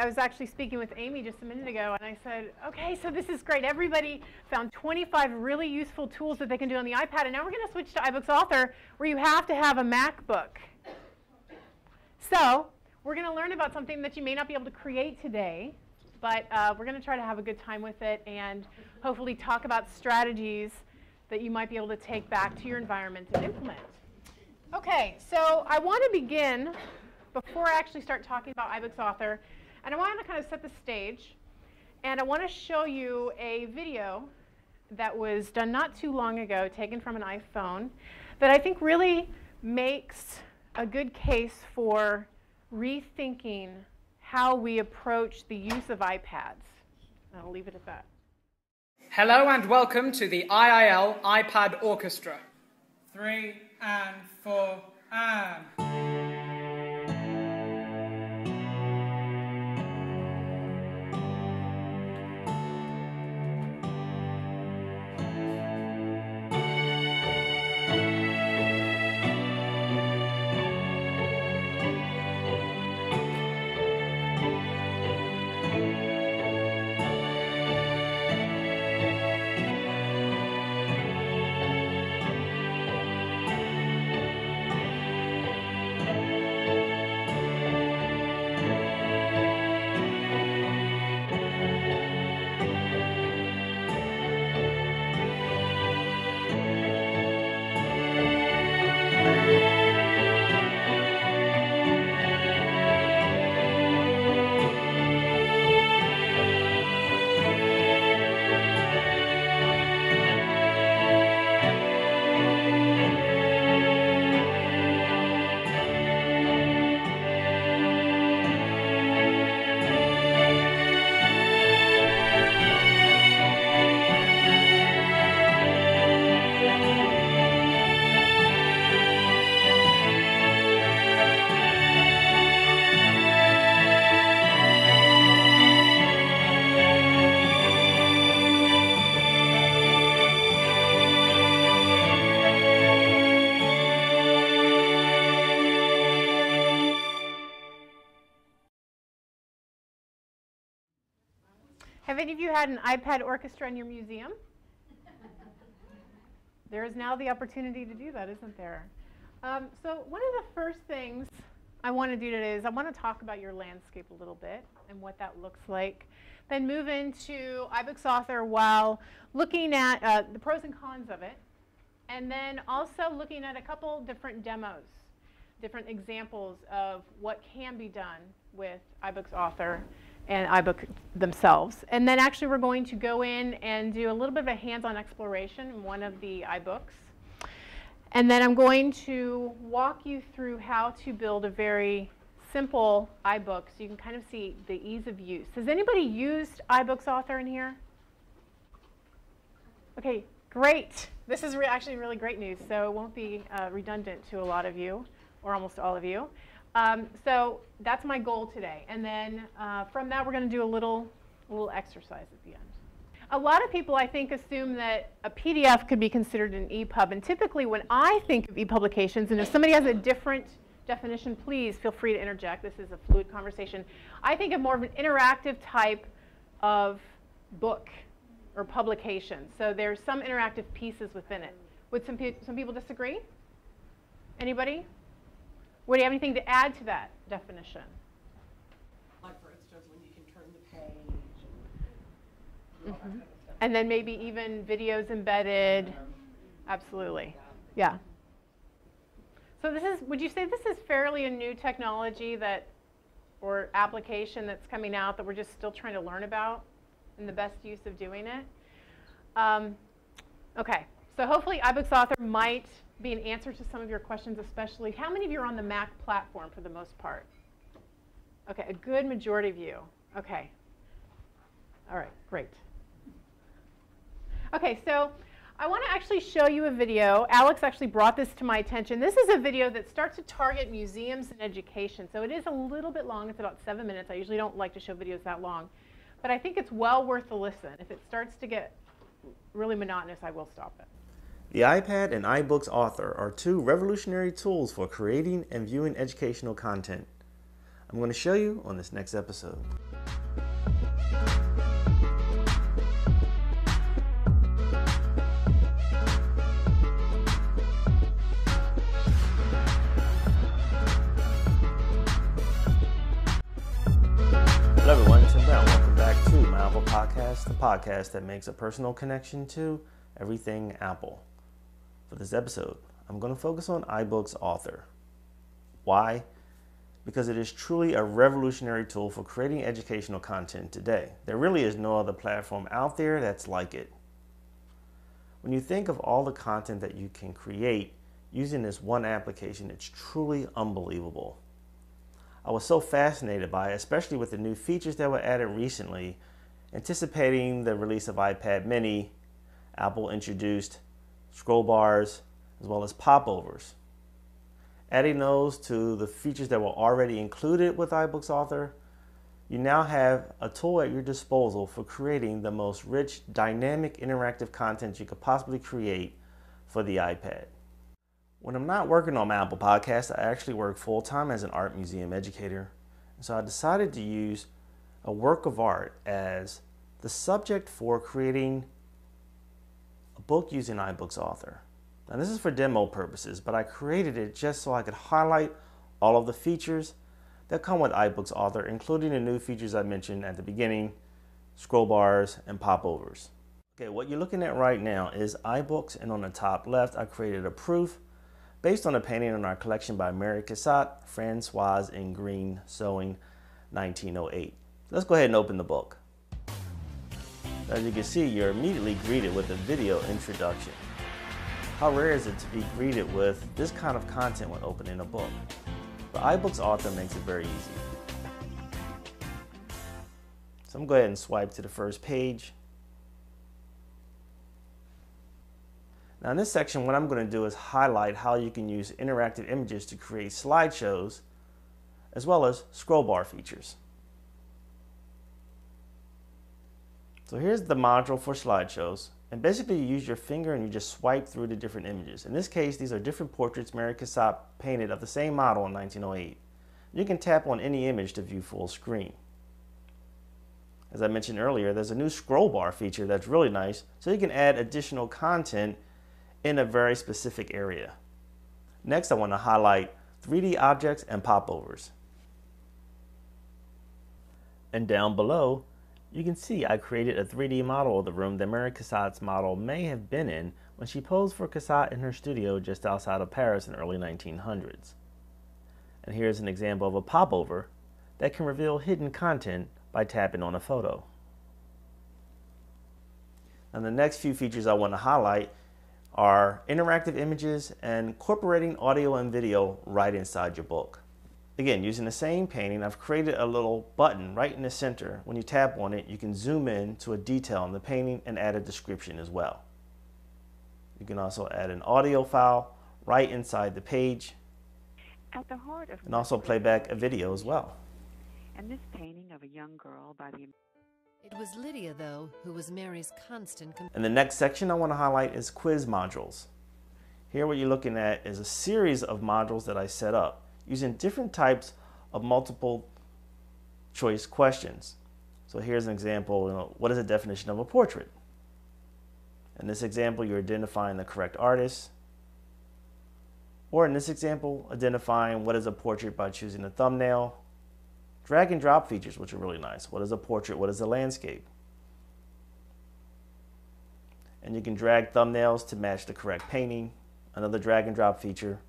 I was actually speaking with Amy just a minute ago, and I said, okay, so this is great. Everybody found 25 really useful tools that they can do on the iPad, and now we're going to switch to iBooks Author, where you have to have a MacBook. So we're going to learn about something that you may not be able to create today, but we're going to try to have a good time with it and hopefully talk about strategies that you might be able to take back to your environment and implement. Okay, so I want to begin before I actually start talking about iBooks Author, and I want to kind of set the stage, and I want to show you a video that was done not too long ago, taken from an iPhone, that I think really makes a good case for rethinking how we approach the use of iPads. And I'll leave it at that. Hello and welcome to the IIL iPad Orchestra. 3 and 4 and... Have any of you had an iPad orchestra in your museum? There is now the opportunity to do that, isn't there? So one of the first things I want to do today is I want to talk about your landscape a little bit and what that looks like. Then move into iBooks Author while looking at the pros and cons of it. And then also looking at a couple different demos, different examples of what can be done with iBooks Author and iBook themselves. And then actually we're going to go in and do a little bit of a hands-on exploration in one of the iBooks. And then I'm going to walk you through how to build a very simple iBook so you can kind of see the ease of use. Has anybody used iBooks Author in here? Okay, great. This is actually really great news, so it won't be redundant to a lot of you, or almost all of you. So that's my goal today. And then from that, we're going to do a little exercise at the end. A lot of people, I think, assume that a PDF could be considered an EPUB. And typically, when I think of ePublications, and if somebody has a different definition, please feel free to interject. This is a fluid conversation. I think of more of an interactive type of book or publication. So there's some interactive pieces within it. Would some people disagree? Anybody? Would you have anything to add to that definition? Like, for instance, when you can turn the page and all that kind of stuff. And then maybe even videos embedded. Absolutely. Yeah. So this is, would you say this is fairly a new technology that, or application that's coming out that we're just still trying to learn about and the best use of doing it? Okay. So hopefully iBooks Author might be an answer to some of your questions, especially how many of you are on the Mac platform for the most part? Okay, a good majority of you. Okay. All right, great. Okay, so I want to actually show you a video. Alex actually brought this to my attention. This is a video that starts to target museums and education. So it is a little bit long. It's about 7 minutes. I usually don't like to show videos that long. But I think it's well worth the listen. If it starts to get really monotonous, I will stop it. The iPad and iBooks Author are two revolutionary tools for creating and viewing educational content. I'm going to show you on this next episode. Hello everyone, Tim Brown. Welcome back to my Apple Podcast, the podcast that makes a personal connection to everything Apple. For this episode, I'm going to focus on iBooks Author. Why? Because it is truly a revolutionary tool for creating educational content today. There really is no other platform out there that's like it. When you think of all the content that you can create using this one application, it's truly unbelievable. I was so fascinated by it, especially with the new features that were added recently. Anticipating the release of iPad mini, Apple introduced scroll bars as well as popovers. Adding those to the features that were already included with iBooks Author, you now have a tool at your disposal for creating the most rich, dynamic, interactive content you could possibly create for the iPad. When I'm not working on my Apple Podcast, I actually work full-time as an art museum educator. So I decided to use a work of art as the subject for creating a book using iBooks Author. Now this is for demo purposes, but I created it just so I could highlight all of the features that come with iBooks Author, including the new features I mentioned at the beginning, scroll bars and popovers. Okay, what you're looking at right now is iBooks, and on the top left, I created a proof based on a painting in our collection by Mary Cassatt, Françoise in Green Sewing, 1908. Let's go ahead and open the book. As you can see, you're immediately greeted with a video introduction. How rare is it to be greeted with this kind of content when opening a book? But iBooks Author makes it very easy. So I'm going to go ahead and swipe to the first page. Now in this section, what I'm going to do is highlight how you can use interactive images to create slideshows as well as scroll bar features. So here's the module for slideshows, and basically you use your finger and you just swipe through the different images. In this case, these are different portraits Mary Cassatt painted of the same model in 1908. You can tap on any image to view full screen. As I mentioned earlier, there's a new scroll bar feature that's really nice, so you can add additional content in a very specific area. Next, I want to highlight 3D objects and popovers. And down below, you can see I created a 3D model of the room that Mary Cassatt's model may have been in when she posed for Cassatt in her studio just outside of Paris in the early 1900s. And here's an example of a popover that can reveal hidden content by tapping on a photo. And the next few features I want to highlight are interactive images and incorporating audio and video right inside your book. Again, using the same painting, I've created a little button right in the center. When you tap on it, you can zoom in to a detail in the painting and add a description as well. You can also add an audio file right inside the page, at the heart of and also play back a video as well. And this painting of a young girl by the It was Lydia, though, who was Mary's constant companion. And the next section I want to highlight is quiz modules. Here what you're looking at is a series of modules that I set up using different types of multiple choice questions. So here's an example, what is the definition of a portrait? In this example, you're identifying the correct artist. Or in this example, identifying what is a portrait by choosing a thumbnail. Drag and drop features, which are really nice. What is a portrait? What is a landscape? And you can drag thumbnails to match the correct painting. Another drag and drop feature.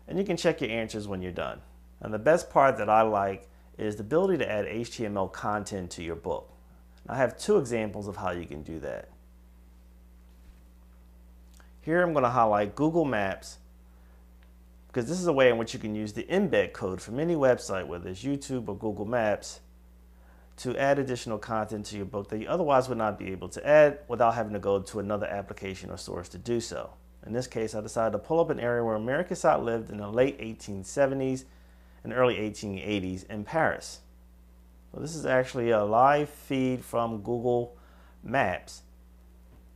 And you can check your answers when you're done. And the best part that I like is the ability to add HTML content to your book. I have two examples of how you can do that. Here I'm going to highlight Google Maps, because this is a way in which you can use the embed code from any website, whether it's YouTube or Google Maps, to add additional content to your book that you otherwise would not be able to add without having to go to another application or source to do so. In this case, I decided to pull up an area where Mary Cassatt lived in the late 1870s and early 1880s in Paris. So this is actually a live feed from Google Maps.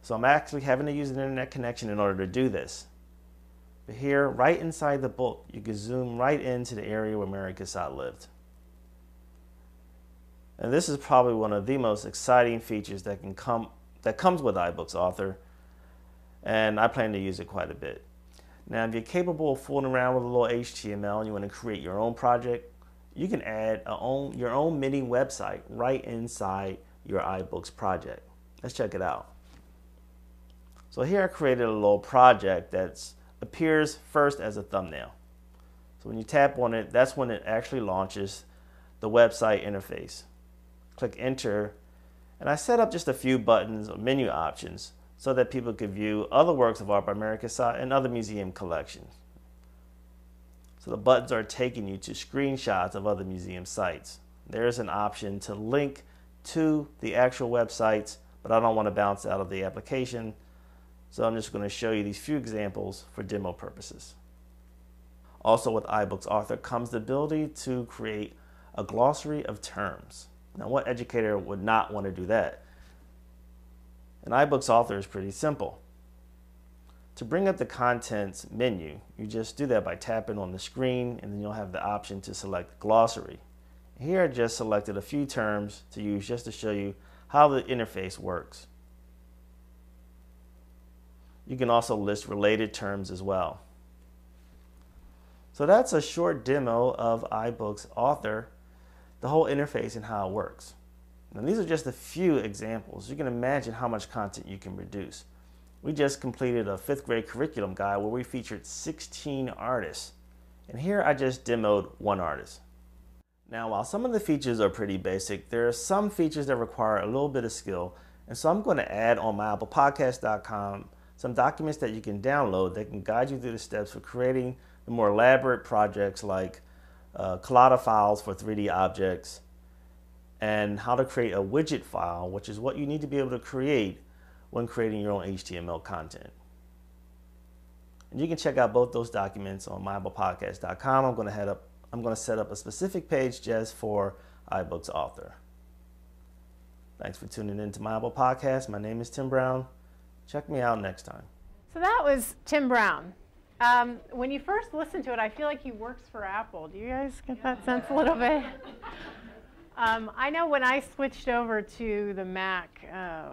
So I'm actually having to use an internet connection in order to do this. But here, right inside the book, you can zoom right into the area where Mary Cassatt lived. And this is probably one of the most exciting features that comes with iBooks Author, and I plan to use it quite a bit. Now, if you're capable of fooling around with a little HTML and you want to create your own project, you can add your own mini website right inside your iBooks project. Let's check it out. So here I created a little project that appears first as a thumbnail. So when you tap on it, that's when it actually launches the website interface. Click enter, and I set up just a few buttons or menu options so that people could view other works of art by Mary Cassatt and other museum collections. So the buttons are taking you to screenshots of other museum sites. There's an option to link to the actual websites, but I don't want to bounce out of the application, so I'm just going to show you these few examples for demo purposes. Also with iBooks Author comes the ability to create a glossary of terms. Now, what educator would not want to do that? And iBooks Author is pretty simple. To bring up the contents menu, you just do that by tapping on the screen, and then you'll have the option to select glossary. Here I just selected a few terms to use just to show you how the interface works. You can also list related terms as well. So that's a short demo of iBooks Author, the whole interface and how it works. Now these are just a few examples. You can imagine how much content you can produce. We just completed a 5th grade curriculum guide where we featured 16 artists. And here I just demoed one artist. Now while some of the features are pretty basic, there are some features that require a little bit of skill. And so I'm going to add on myiBookPodcast.com some documents that you can download that can guide you through the steps for creating the more elaborate projects like collada files for 3D objects, and how to create a widget file, which is what you need to be able to create when creating your own HTML content. And you can check out both those documents on myiBookPodcast.com. I'm going to set up a specific page just for iBooks Author. Thanks for tuning in to My iBook Podcast. My name is Tim Brown. Check me out next time. So that was Tim Brown. When you first listen to it, I feel like he works for Apple. Do you guys get that sense a little bit? I know when I switched over to the Mac a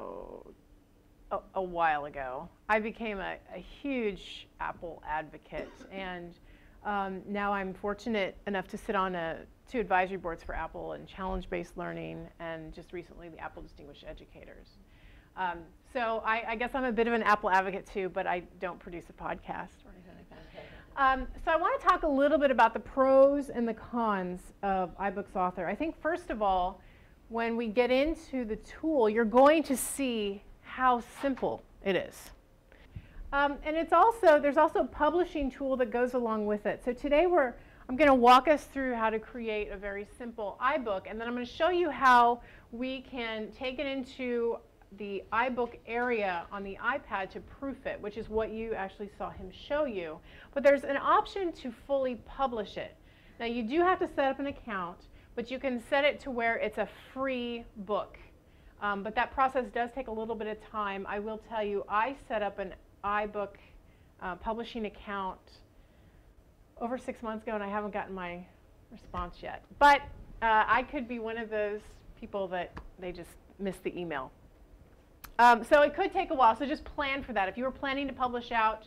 while ago, I became a huge Apple advocate, and now I'm fortunate enough to sit on 2 advisory boards for Apple and challenge-based learning, and just recently the Apple Distinguished Educators. So I guess I'm a bit of an Apple advocate too, but I don't produce a podcast or anything like that. So I want to talk a little bit about the pros and the cons of iBooks Author. I think first of all, when we get into the tool, you're going to see how simple it is. And there's also a publishing tool that goes along with it. So today I'm going to walk us through how to create a very simple iBook, and then I'm going to show you how we can take it into the iBook area on the iPad to proof it, which is what you actually saw him show you. But there's an option to fully publish it. Now you do have to set up an account, but you can set it to where it's a free book. But that process does take a little bit of time. I will tell you, I set up an iBook publishing account over 6 months ago, and I haven't gotten my response yet. But I could be one of those people that they just missed the email. So it could take a while, so just plan for that. If you were planning to publish out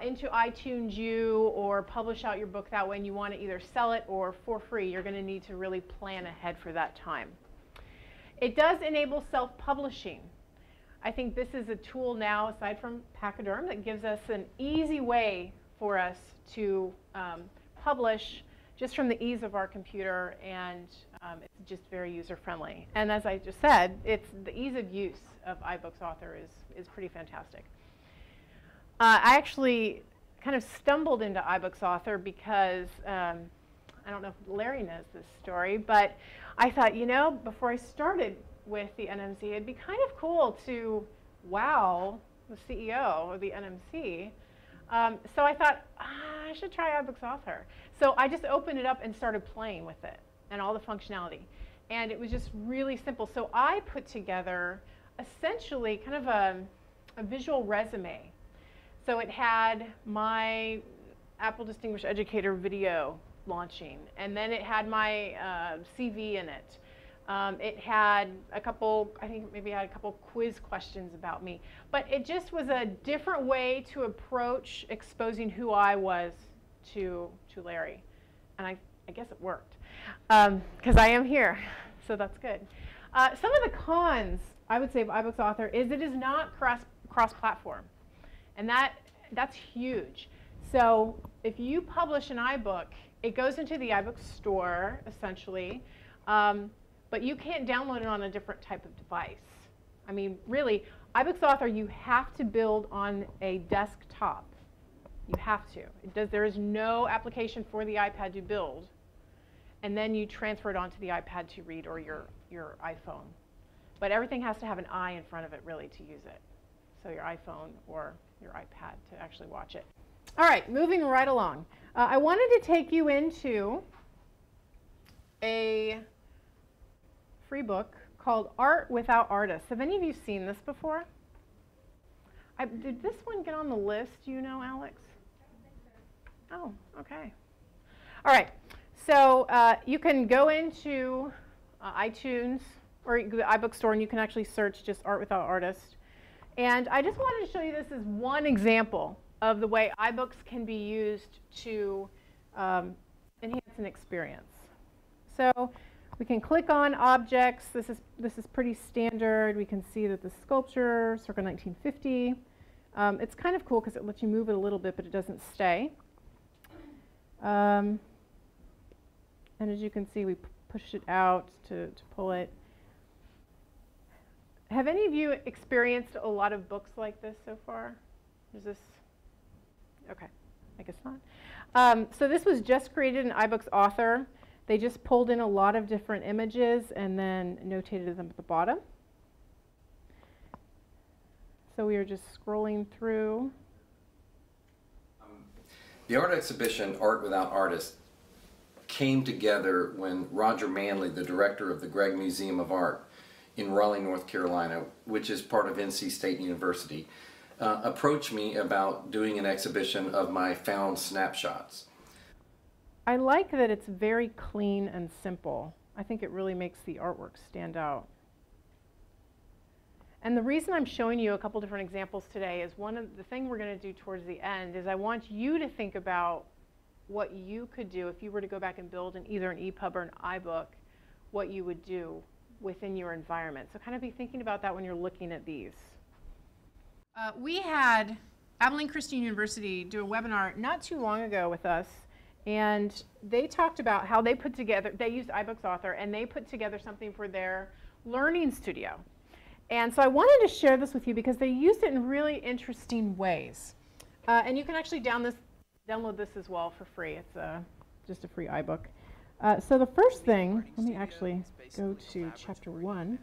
into iTunes U or publish out your book that way and you want to either sell it or for free, you're going to need to really plan ahead for that time. It does enable self-publishing. I think this is a tool now, aside from Pachyderm, that gives us an easy way for us to publish just from the ease of our computer, and it's just very user-friendly. And as I just said, it's the ease of use of iBooks Author is pretty fantastic. I actually kind of stumbled into iBooks Author because I don't know if Larry knows this story, but I thought, you know, before I started with the NMC, it'd be kind of cool to wow the CEO of the NMC. So I thought, I should try iBooks Author. So I just opened it up and started playing with it and all the functionality. And it was just really simple. So I put together essentially kind of a visual resume. So it had my Apple Distinguished Educator video launching, and then it had my CV in it. It had a couple, I think maybe I had a couple quiz questions about me. But it just was a different way to approach exposing who I was to Larry. And I guess it worked, because I am here, so that's good. Some of the cons, I would say, of iBooks Author is it is not cross-platform. And that's huge. So if you publish an iBook, it goes into the iBook store, essentially. But you can't download it on a different type of device. I mean, really, iBooks Author, you have to build on a desktop. You have to. There is no application for the iPad to build. And then you transfer it onto the iPad to read, or your iPhone. But everything has to have an I in front of it, really, to use it. So your iPhone or your iPad to actually watch it. All right, moving right along. I wanted to take you into a free book called Art Without Artists. Have any of you seen this before? Did this one get on the list, do you know, Alex? Oh, okay. All right, so you can go into iTunes or the iBook store, and you can actually search just Art Without Artists. And I just wanted to show you this as one example of the way iBooks can be used to enhance an experience. So we can click on objects. This is pretty standard. We can see that the sculpture, circa 1950. It's kind of cool because it lets you move it a little bit, but it doesn't stay. And as you can see, we pushed it out to pull it. Have any of you experienced a lot of books like this so far? Is this? Okay, I guess not. So this was just created in iBooks Author. They just pulled in a lot of different images and then notated them at the bottom. So we are just scrolling through. The art exhibition, Art Without Artists, came together when Roger Manley, the director of the Gregg Museum of Art in Raleigh, North Carolina, which is part of NC State University, approached me about doing an exhibition of my found snapshots. I like that it's very clean and simple. I think it really makes the artwork stand out. And the reason I'm showing you a couple different examples today is one of the things we're going to do towards the end is I want you to think about what you could do if you were to go back and build either an EPUB or an iBook, what you would do within your environment. So kind of be thinking about that when you're looking at these. We had Abilene Christian University do a webinar not too long ago with us, and they talked about how they used iBooks Author, and they put together something for their learning studio. And so I wanted to share this with you because they used it in really interesting ways. And you can actually download this as well for free. It's just a free iBook. So the first thing, let me actually go to chapter 1.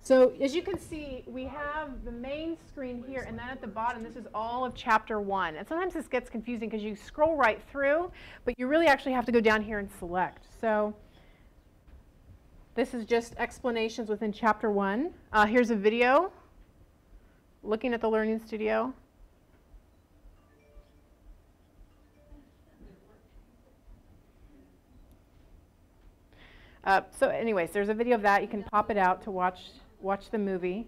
So as you can see, we have the main screen here, and then at the bottom, this is all of chapter 1. And sometimes this gets confusing because you scroll right through, but you really actually have to go down here and select. So this is just explanations within chapter 1. Here's a video looking at the Learning Studio. So anyways, there's a video of that. You can pop it out to watch the movie.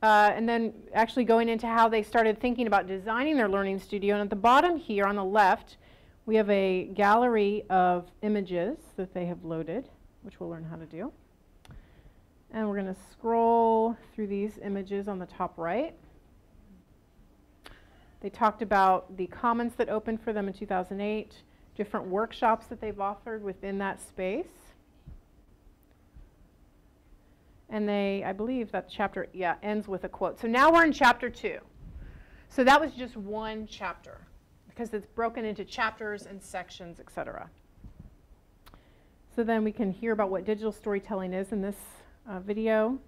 And then actually going into how they started thinking about designing their learning studio. And at the bottom here on the left, we have a gallery of images that they have loaded, which we'll learn how to do. And we're going to scroll through these images on the top right. They talked about the commons that opened for them in 2008, different workshops that they've offered within that space. And I believe that chapter, ends with a quote. So now we're in chapter 2. So that was just one chapter because it's broken into chapters and sections, etc. So then we can hear about what digital storytelling is in this video.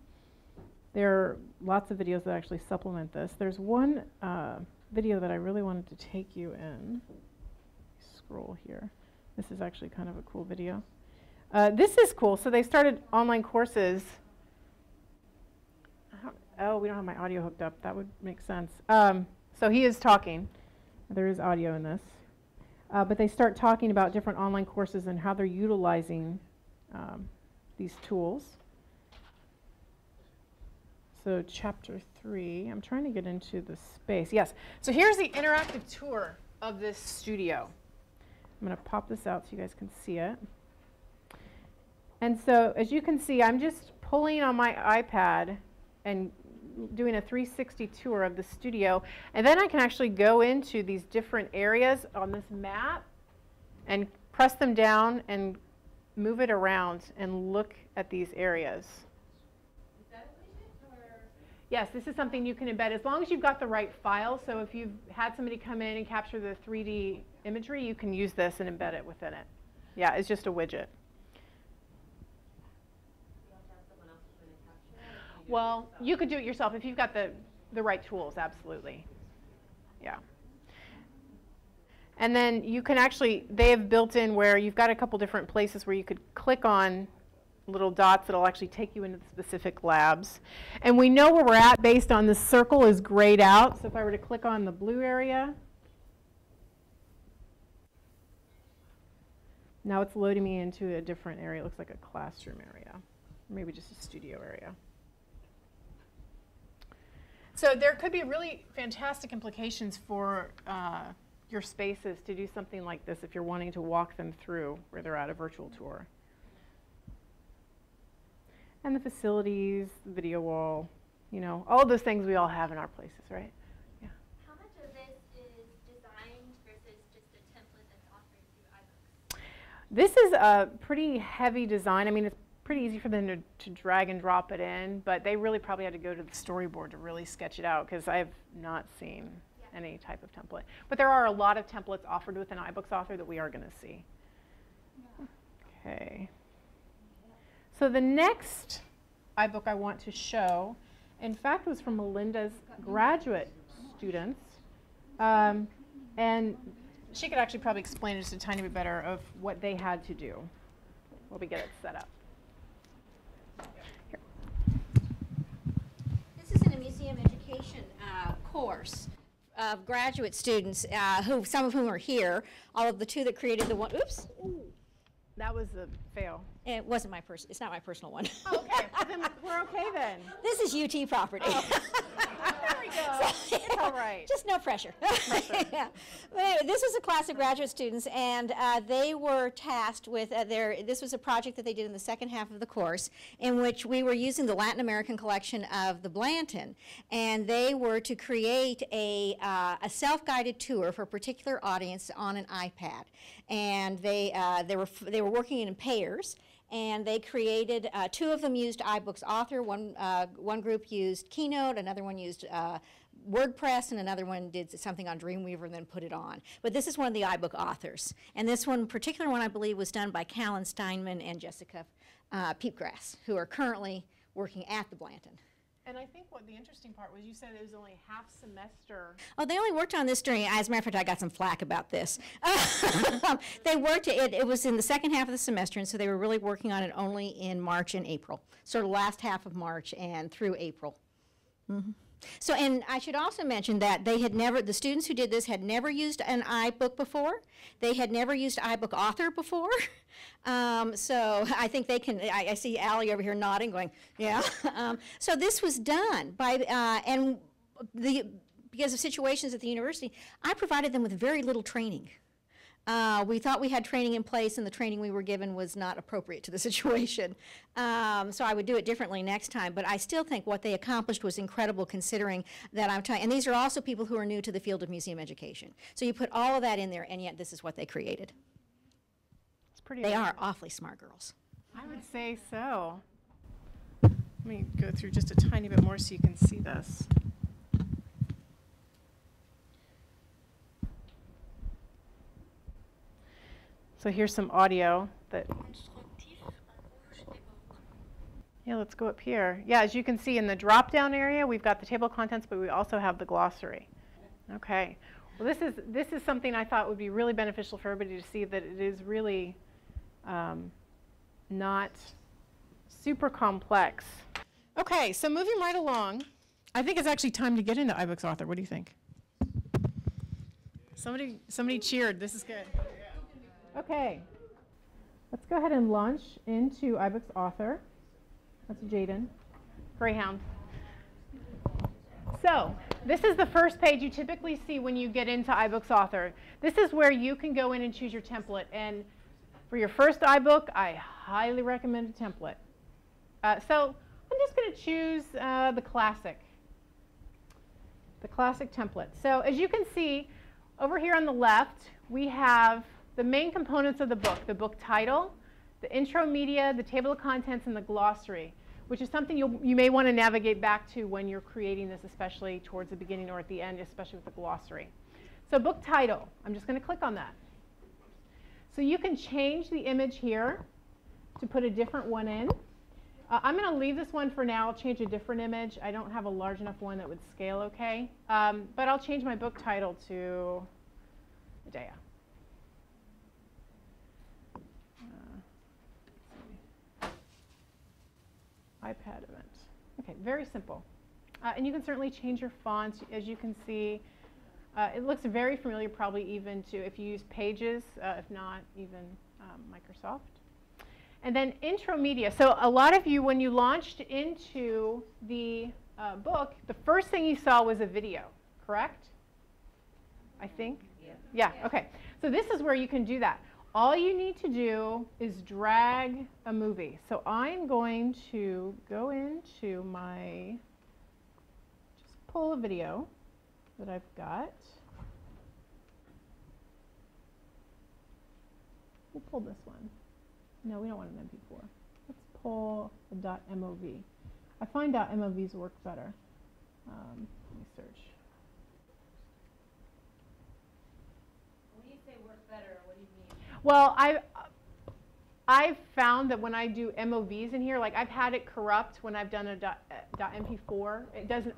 There are lots of videos that actually supplement this. There's one video that I really wanted to take you in. Scroll here. This is actually kind of a cool video. This is cool. So they started online courses. Oh, we don't have my audio hooked up. That would make sense. So he is talking. There is audio in this. But they start talking about different online courses and how they're utilizing these tools. So chapter 3, I'm trying to get into the space. Yes, so here's the interactive tour of this studio. I'm going to pop this out so you guys can see it. And so as you can see, I'm just pulling on my iPad and doing a 360 tour of the studio. And then I can actually go into these different areas on this map and press them down and move it around and look at these areas. Is that a widget or? Yes, this is something you can embed as long as you've got the right file. So if you've had somebody come in and capture the 3D imagery, you can use this and embed it within it. Yeah, it's just a widget. Well, you could do it yourself if you've got the right tools, absolutely. Yeah. And then you can actually, they have built in where you've got a couple different places where you could click on little dots that'll actually take you into the specific labs. And we know where we're at based on the circle is grayed out. So if I were to click on the blue area, now it's loading me into a different area. It looks like a classroom area, maybe just a studio area. So there could be really fantastic implications for your spaces to do something like this if you're wanting to walk them through where they're at a virtual tour. And the facilities, the video wall, you know, all those things we all have in our places, right? Yeah. How much of this is designed versus just a template that's offered through iBooks? This is a pretty heavy design. I mean, it's pretty easy for them to drag and drop it in, but they really probably had to go to the storyboard to really sketch it out because I have not seen any type of template. But there are a lot of templates offered with an iBooks author that we are going to see. Okay. So the next iBook I want to show, in fact, was from Melinda's graduate students. And she could actually probably explain it just a tiny bit better of what they had to do while we get it set up. This is in a museum education course of graduate students, some of whom are here. All of the two that created the one. Oops. That was a fail. It wasn't my personal. It's not my personal one. Oh, okay, then we're okay then. This is UT property. Oh. There we go. It's all right. Just no pressure. Yeah. But anyway, this was a class of graduate students, and they were tasked with this was a project that they did in the second half of the course, in which we were using the Latin American collection of the Blanton, and they were to create a self-guided tour for a particular audience on an iPad, and they were working in pairs. And they created, two of them used iBooks Author. One group used Keynote, another one used WordPress, and another one did something on Dreamweaver and then put it on. But this is one of the iBook authors. And this one, particular one, I believe, was done by Callan Steinman and Jessica Peepgrass, who are currently working at the Blanton. And I think what the interesting part was you said it was only half semester. Oh, they only worked on this during, as a matter of fact, I got some flack about this. They worked, it was in the second half of the semester, and so they were really working on it only in March and April, sort of last half of March and through April. Mm-hmm. So, and I should also mention that they had never, the students who did this had never used an iBook before. They had never used iBook Author before. So I think they can, I see Allie over here nodding, going, yeah. So this was done by, and because of situations at the university, I provided them with very little training. We thought we had training in place, and the training we were given was not appropriate to the situation. So I would do it differently next time, but I still think what they accomplished was incredible, considering that I'm trying, and these are also people who are new to the field of museum education. So you put all of that in there, and yet this is what they created. It's pretty They amazing. are awfully smart girls. I would say so. Let me go through just a tiny bit more so you can see this. So here's some audio that, yeah, let's go up here. Yeah, as you can see in the drop-down area, we've got the table of contents, but we also have the glossary. Okay. Well, this is something I thought would be really beneficial for everybody to see, that it is really not super complex. Okay, so moving right along. I think it's actually time to get into iBooks Author. What do you think? Somebody cheered. This is good. Okay. Let's go ahead and launch into iBooks Author. That's Jaden. Greyhound. So this is the first page you typically see when you get into iBooks Author. This is where you can go in and choose your template. And for your first iBook, I highly recommend a template. So I'm just going to choose the classic template. So as you can see, over here on the left, we have the main components of the book title, the intro media, the table of contents, and the glossary, which is something you may want to navigate back to when you're creating this, especially towards the beginning or at the end, especially with the glossary. So book title, I'm just going to click on that. So you can change the image here to put a different one in. I'm going to leave this one for now. I'll change a different image. I don't have a large enough one that would scale okay. But I'll change my book title to Medea. iPad event. Okay, very simple. And you can certainly change your fonts. As you can see, it looks very familiar, probably even to if you use Pages, if not even Microsoft. And then intro media. So a lot of you, when you launched into the book, the first thing you saw was a video, correct? I think? Yeah, okay. So this is where you can do that. All you need to do is drag a movie. So I'm going to go into my, just pull a video that I've got. We'll pull this one. No, we don't want an MP4. Let's pull a .mov. I find .movs work better. Let me search. When you say work better, what do you mean? Well, I've found that when I do MOVs in here, like I've had it corrupt when I've done a .mp4. It doesn't,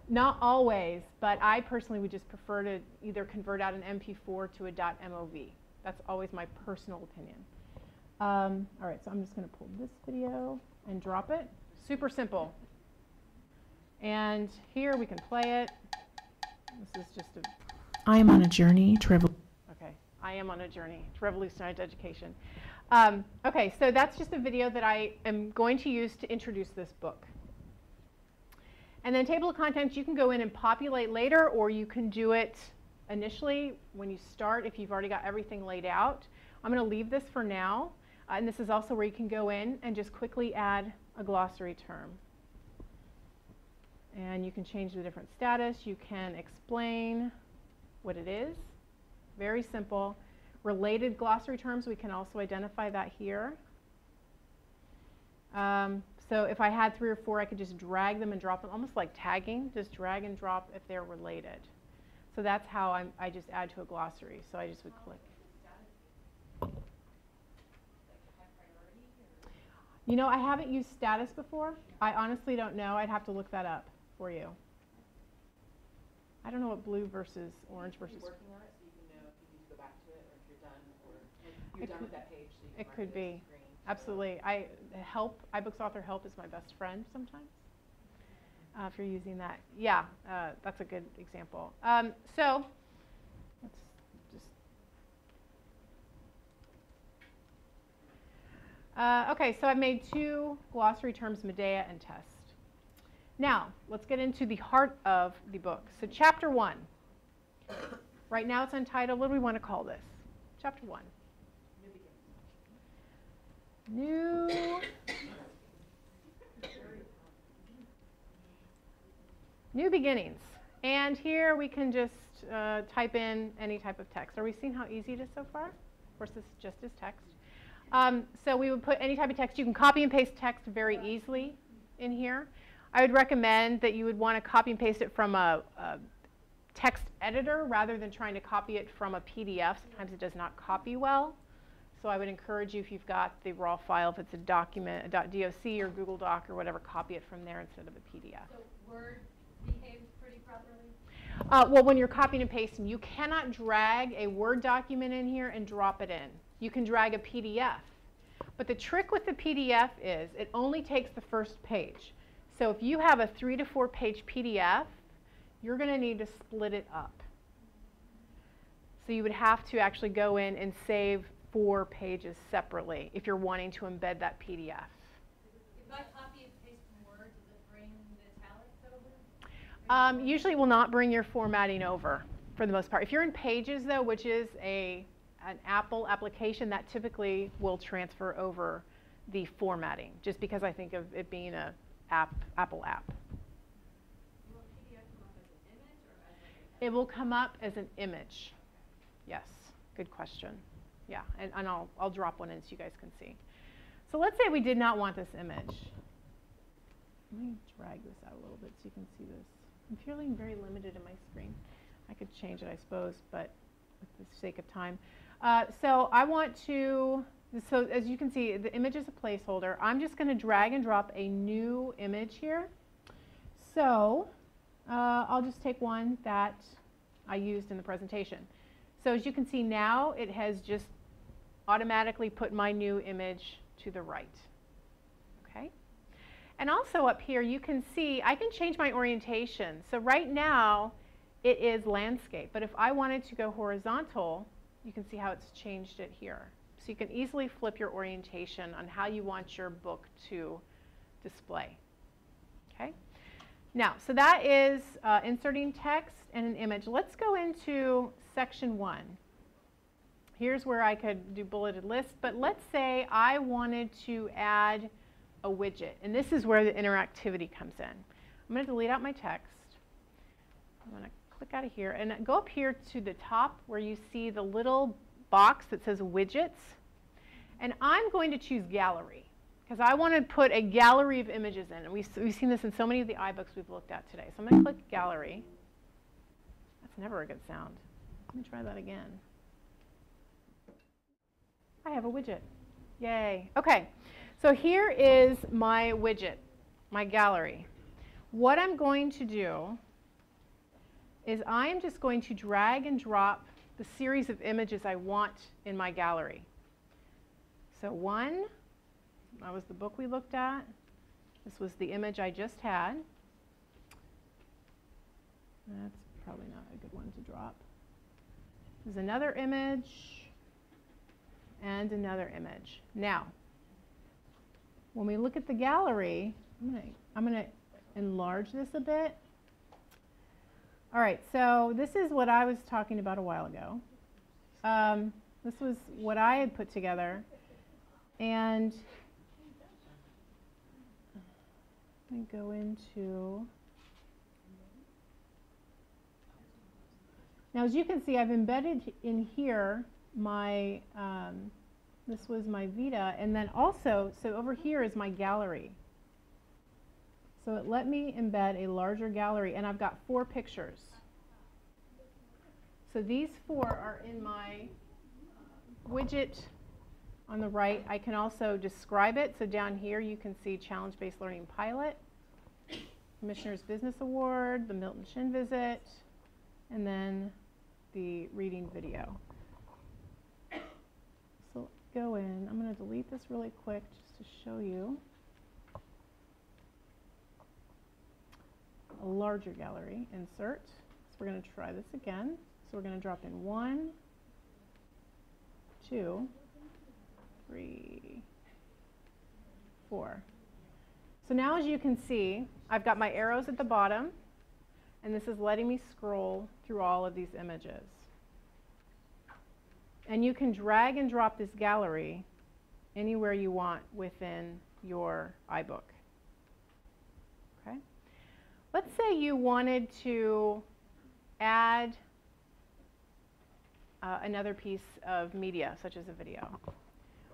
not always, but I personally would just prefer to either convert out an MP4 to a .mov. That's always my personal opinion. All right, so I'm just going to pull this video and drop it. Super simple. And here we can play it. This is just a... I am on a journey to revolutionize education. Okay, so that's just a video that I am going to use to introduce this book. And then table of contents, you can go in and populate later, or you can do it initially when you start if you've already got everything laid out. I'm going to leave this for now. And this is also where you can go in and just quickly add a glossary term. And you can change the different status. You can explain what it is. Very simple. Related glossary terms, we can also identify that here. So if I had 3 or 4, I could just drag them and drop them, almost like tagging, just drag and drop if they're related. So that's how I just add to a glossary. So I just would click. You know, I haven't used status before. I honestly don't know. I'd have to look that up for you. I don't know what blue versus orange versus. Working on it, so you can know if you need to go back to it, or if you're done, or if you're done with that page. So you can it could be. Absolutely. iBooks Author Help is my best friend sometimes. If you're using that, yeah, that's a good example. So let's just. Okay, so I've made 2 glossary terms, Medea and test. Now, let's get into the heart of the book. So chapter 1. Right now it's untitled. What do we want to call this? Chapter 1. New beginnings. And here we can just type in any type of text. Are we seeing how easy it is so far? Of course, this just is text. So we would put any type of text. You can copy and paste text very easily in here. I would recommend that you would want to copy and paste it from a text editor rather than trying to copy it from a PDF. Sometimes it does not copy well. So I would encourage you, if you've got the raw file, if it's a document, a .doc or Google Doc or whatever, copy it from there instead of a PDF. So Word behaves pretty properly? Well, when you're copying and pasting, you cannot drag a Word document in here and drop it in. You can drag a PDF. But the trick with the PDF is it only takes the first page. So if you have a 3 to 4 page PDF, you're going to need to split it up. So you would have to actually go in and save 4 pages separately if you're wanting to embed that PDF. If I copy and paste from Word, does it bring the italics over? Usually it will not bring your formatting over for the most part. If you're in Pages, though, which is an Apple application, that typically will transfer over the formatting, just because I think of it being an Apple app. Will PDF come up as an image or as It will come up as an image. Yes, good question. Yeah, and I'll drop one in so you guys can see. So let's say we did not want this image. Let me drag this out a little bit so you can see this. I'm feeling very limited in my screen. I could change it, I suppose, but for the sake of time. So I want to, so as you can see, the image is a placeholder. I'm just going to drag and drop a new image here. So I'll just take one that I used in the presentation. So as you can see now, it has just automatically put my new image to the right. Okay? And also up here, you can see I can change my orientation. So right now, it is landscape. But if I wanted to go horizontal, you can see how it's changed it here. So you can easily flip your orientation on how you want your book to display. Okay? Now, so that is inserting text and an image. Let's go into section 1. Here's where I could do bulleted lists, but let's say I wanted to add a widget, and this is where the interactivity comes in. I'm going to delete out my text. I'm going to click out of here and go up here to the top where you see the little box that says widgets, and I'm going to choose gallery because I want to put a gallery of images in, and we've seen this in so many of the iBooks we've looked at today. So I'm going to click gallery. That's never a good sound. Let me try that again. I have a widget. Yay. Okay, so here is my widget, my gallery. What I'm going to do is I'm just going to drag and drop the series of images I want in my gallery. So 1, that was the book we looked at. This was the image I just had. That's probably not a good one to drop. There's another image and another image. Now, when we look at the gallery, I'm going to enlarge this a bit. All right, so this is what I was talking about a while ago. This was what I had put together. And let me go into, now as you can see, I've embedded in here my, this was my Vita, and then also, so over here is my gallery. So it let me embed a larger gallery, and I've got 4 pictures. So these 4 are in my widget on the right. I can also describe it. So down here you can see Challenge-Based Learning Pilot, Commissioner's Business Award, the Milton Shin Visit, and then the reading video. So let's go in. I'm going to delete this really quick just to show you. A larger gallery, insert. So we're going to try this again. So we're going to drop in 1, 2, 3, 4. So now as you can see, I've got my arrows at the bottom, and this is letting me scroll through all of these images. And you can drag and drop this gallery anywhere you want within your iBook. Okay? Let's say you wanted to add another piece of media, such as a video.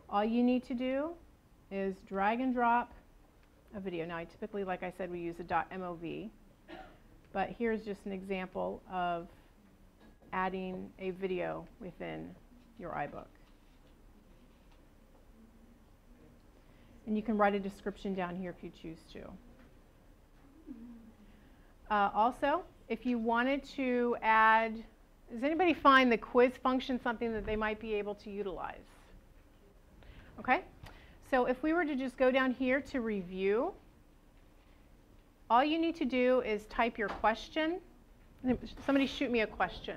All you need to do is drag and drop a video. Now, I typically, like I said, we use a .mov, but here's just an example of adding a video within your iBook. And you can write a description down here if you choose to. Also, if you wanted to add, does anybody find the quiz function something that they might be able to utilize? Okay, so if we were to just go down here to review, All you need to do is type your question. Somebody shoot me a question.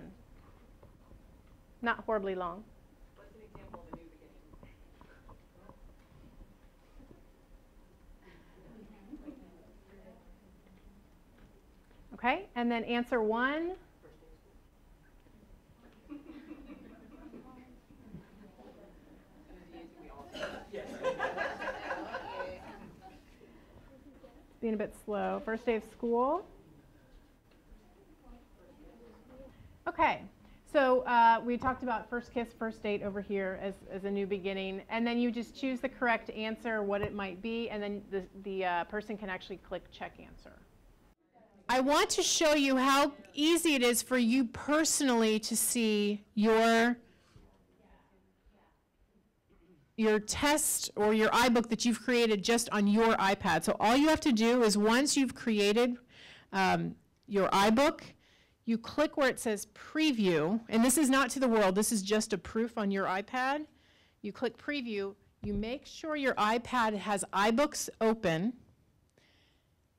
Not horribly long. What's an example of a new beginning? Okay, and then answer 1. Being a bit slow. First day of school. Okay, so we talked about first kiss, first date over here as a new beginning, and then you just choose the correct answer, what it might be, and then the person can actually click check answer. I want to show you how easy it is for you personally to see your test or your iBook that you've created just on your iPad. So all you have to do is once you've created your iBook, you click where it says preview, and this is not to the world, this is just a proof on your iPad. You click preview, you make sure your iPad has iBooks open,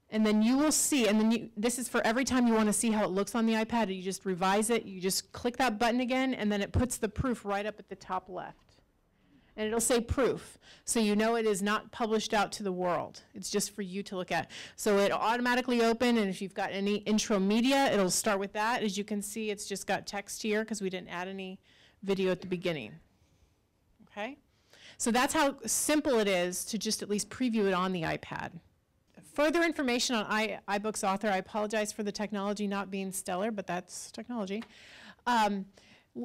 and then you will see, and then this is for every time you want to see how it looks on the iPad, you just revise it, you just click that button again, and then it puts the proof right up at the top left. And it'll say proof, so you know it is not published out to the world. It's just for you to look at. So it'll automatically open, and if you've got any intro media, it'll start with that. As you can see, it's just got text here because we didn't add any video at the beginning. Okay? So that's how simple it is to just at least preview it on the iPad. Further information on iBooks Author, I apologize for the technology not being stellar, but that's technology.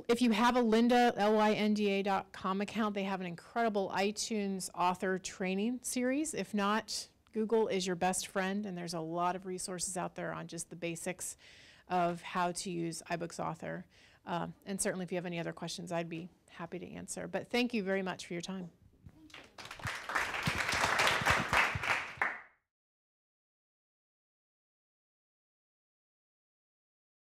If you have a lynda.com account, they have an incredible iTunes author training series. If not, Google is your best friend, and there's a lot of resources out there on just the basics of how to use iBooks Author. And certainly if you have any other questions, I'd be happy to answer. But thank you very much for your time.